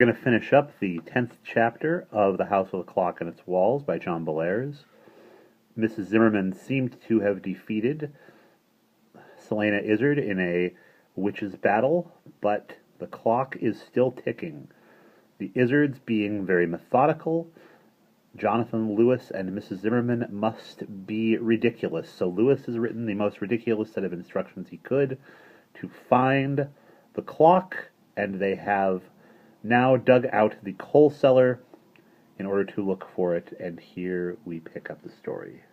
Going to finish up the 10th chapter of The House with a Clock in Its Walls by John Bellairs. Mrs. Zimmerman seemed to have defeated Selena Izzard in a witches' battle, but the clock is still ticking. The Izzards being very methodical, Jonathan, Lewis, and Mrs. Zimmerman must be ridiculous. So Lewis has written the most ridiculous set of instructions he could to find the clock, and they have now dug out the coal cellar in order to look for it, and here we pick up the story.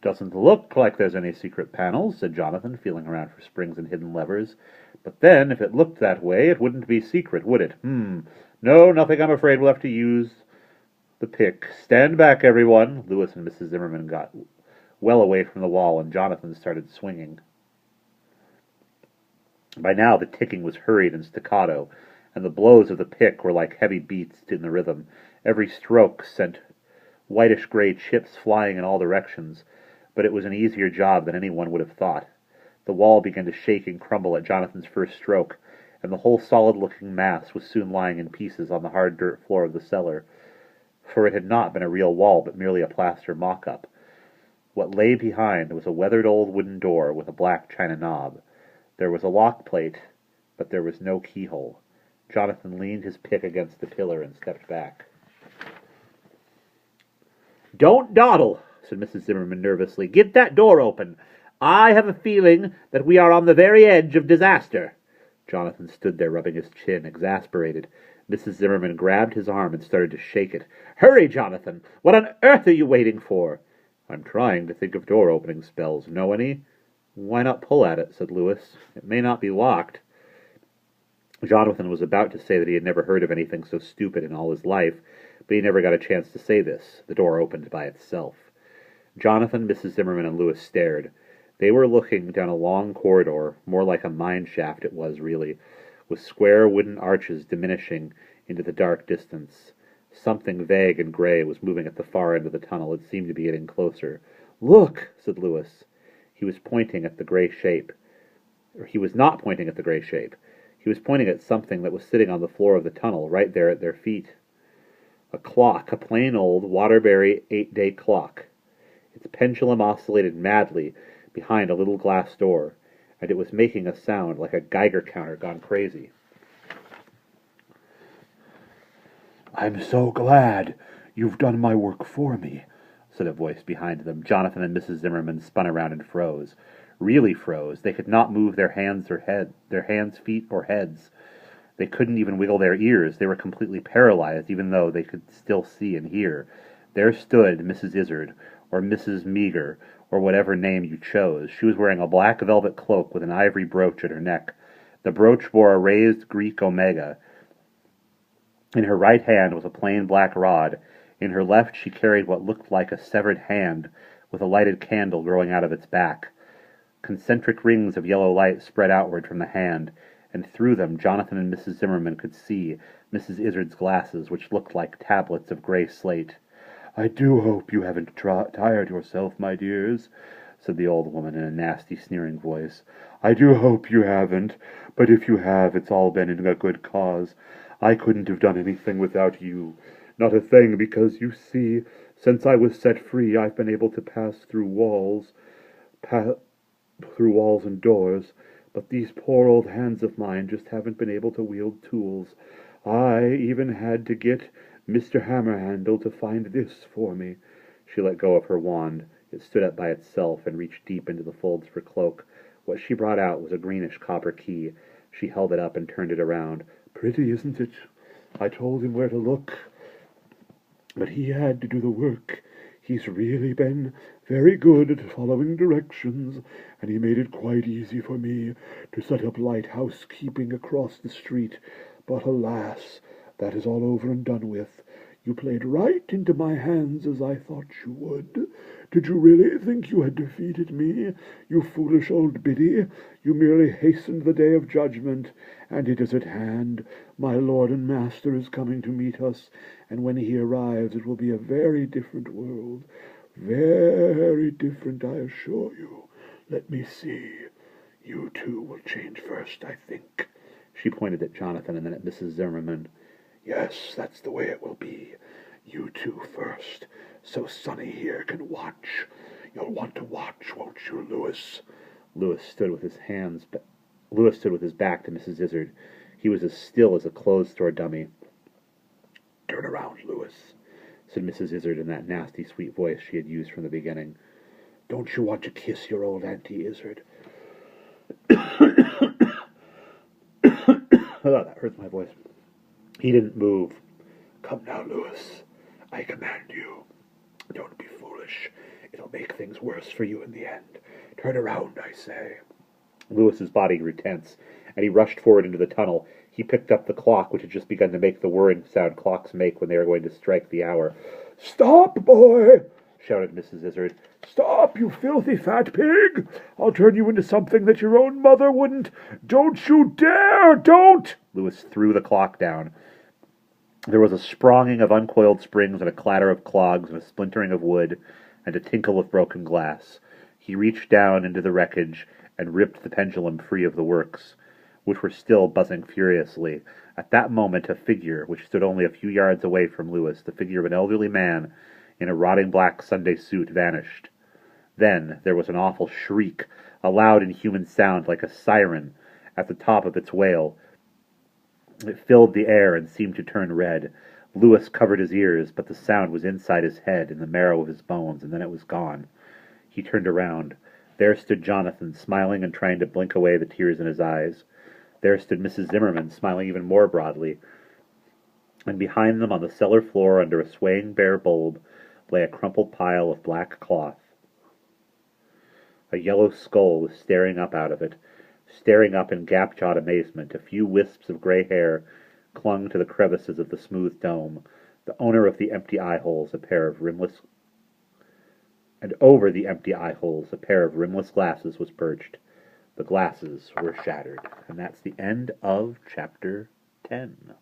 "Doesn't look like there's any secret panels," said Jonathan, feeling around for springs and hidden levers. "But then, if it looked that way, it wouldn't be secret, would it? No, nothing, I'm afraid. We'll have to use the pick. Stand back, everyone." Lewis and Mrs. Zimmerman got well away from the wall, and Jonathan started swinging. By now the ticking was hurried and staccato, and the blows of the pick were like heavy beats in the rhythm. Every stroke sent whitish-gray chips flying in all directions, but it was an easier job than anyone would have thought. The wall began to shake and crumble at Jonathan's first stroke, and the whole solid-looking mass was soon lying in pieces on the hard dirt floor of the cellar, for it had not been a real wall, but merely a plaster mock-up. What lay behind was a weathered old wooden door with a black china knob. There was a lock plate, but there was no keyhole. Jonathan leaned his pick against the pillar and stepped back. "Don't dawdle," said Mrs. Zimmerman nervously. "Get that door open. I have a feeling that we are on the very edge of disaster." Jonathan stood there rubbing his chin, exasperated. Mrs. Zimmerman grabbed his arm and started to shake it. "Hurry, Jonathan! What on earth are you waiting for?" "I'm trying to think of door-opening spells. Know any?" "Why not pull at it?" said Lewis. "It may not be locked." Jonathan was about to say that he had never heard of anything so stupid in all his life, but he never got a chance to say this. The door opened by itself. Jonathan, Mrs. Zimmerman, and Lewis stared. They were looking down a long corridor, more like a mine shaft it was, really, with square wooden arches diminishing into the dark distance. Something vague and gray was moving at the far end of the tunnel. It seemed to be getting closer. "Look!" said Lewis. He was pointing at the gray shape. He was not pointing at the gray shape. He was pointing at something that was sitting on the floor of the tunnel, right there at their feet. A clock, a plain old Waterbury 8-day clock. Its pendulum oscillated madly behind a little glass door, and it was making a sound like a Geiger counter gone crazy. "I'm so glad you've done my work for me," said a voice behind them. Jonathan and Mrs. Zimmerman spun around and froze. Really froze. They could not move their hands, feet, or heads. They couldn't even wiggle their ears. They were completely paralyzed, even though they could still see and hear. There stood Mrs. Izzard, or Mrs. Meager, or whatever name you chose. She was wearing a black velvet cloak with an ivory brooch at her neck. The brooch bore a raised Greek omega. In her right hand was a plain black rod. In her left she carried what looked like a severed hand, with a lighted candle growing out of its back. Concentric rings of yellow light spread outward from the hand, and through them Jonathan and Mrs. Zimmerman could see Mrs. Izzard's glasses, which looked like tablets of gray slate. "I do hope you haven't tired yourself, my dears," said the old woman in a nasty, sneering voice. "I do hope you haven't, but if you have, it's all been in a good cause. I couldn't have done anything without you. Not a thing, because, you see, since I was set free, I've been able to pass through walls and doors, but these poor old hands of mine just haven't been able to wield tools. I even had to get Mr. Hammerhandle to find this for me." She let go of her wand. It stood up by itself and reached deep into the folds of her cloak. What she brought out was a greenish copper key. She held it up and turned it around. "Pretty, isn't it? I told him where to look, but he had to do the work. He's really been very good at following directions, and he made it quite easy for me to set up light housekeeping across the street. But alas, that is all over and done with. You played right into my hands as I thought you would. Did you really think you had defeated me, you foolish old biddy? You merely hastened the day of judgment, and it is at hand. My lord and master is coming to meet us, and when he arrives it will be a very different world. Very different, I assure you. Let me see. You two will change first, I think. She pointed at Jonathan and then at Mrs. Zimmerman. Yes, that's the way it will be. You two first, so Sonny here can watch. You'll want to watch, won't you, Louis? Louis stood with his back to Mrs. Izzard. He was as still as a clothes store dummy. Turn around, Louis, said Mrs. Izzard in that nasty, sweet voice she had used from the beginning. Don't you want to kiss your old Auntie Izzard? Oh, that hurts my voice. He didn't move. Come now, Louis. I command you. Don't be foolish. It'll make things worse for you in the end. Turn around, I say. Louis's body grew tense, and he rushed forward into the tunnel. He picked up the clock, which had just begun to make the whirring sound clocks make when they were going to strike the hour. Stop, boy! Shouted Mrs. Izzard. Stop, you filthy fat pig! I'll turn you into something that your own mother wouldn't. Don't you dare! Don't! Louis threw the clock down. There was a spronging of uncoiled springs and a clatter of clogs and a splintering of wood and a tinkle of broken glass. He reached down into the wreckage and ripped the pendulum free of the works, which were still buzzing furiously. At that moment a figure, which stood only a few yards away from Louis, the figure of an elderly man in a rotting black Sunday suit, vanished. Then there was an awful shriek, a loud inhuman sound like a siren at the top of its wail. It filled the air and seemed to turn red. Louis covered his ears, but the sound was inside his head, in the marrow of his bones, and then it was gone. He turned around. There stood Jonathan, smiling and trying to blink away the tears in his eyes. There stood Mrs. Zimmerman, smiling even more broadly. And behind them, on the cellar floor, under a swaying bare bulb, lay a crumpled pile of black cloth. A yellow skull was staring up out of it, staring up in gap-jawed amazement. A few wisps of gray hair clung to the crevices of the smooth dome. The owner of the empty eye-holes, and over the empty eye-holes, a pair of rimless glasses was perched. The glasses were shattered. And that's the end of Chapter 10.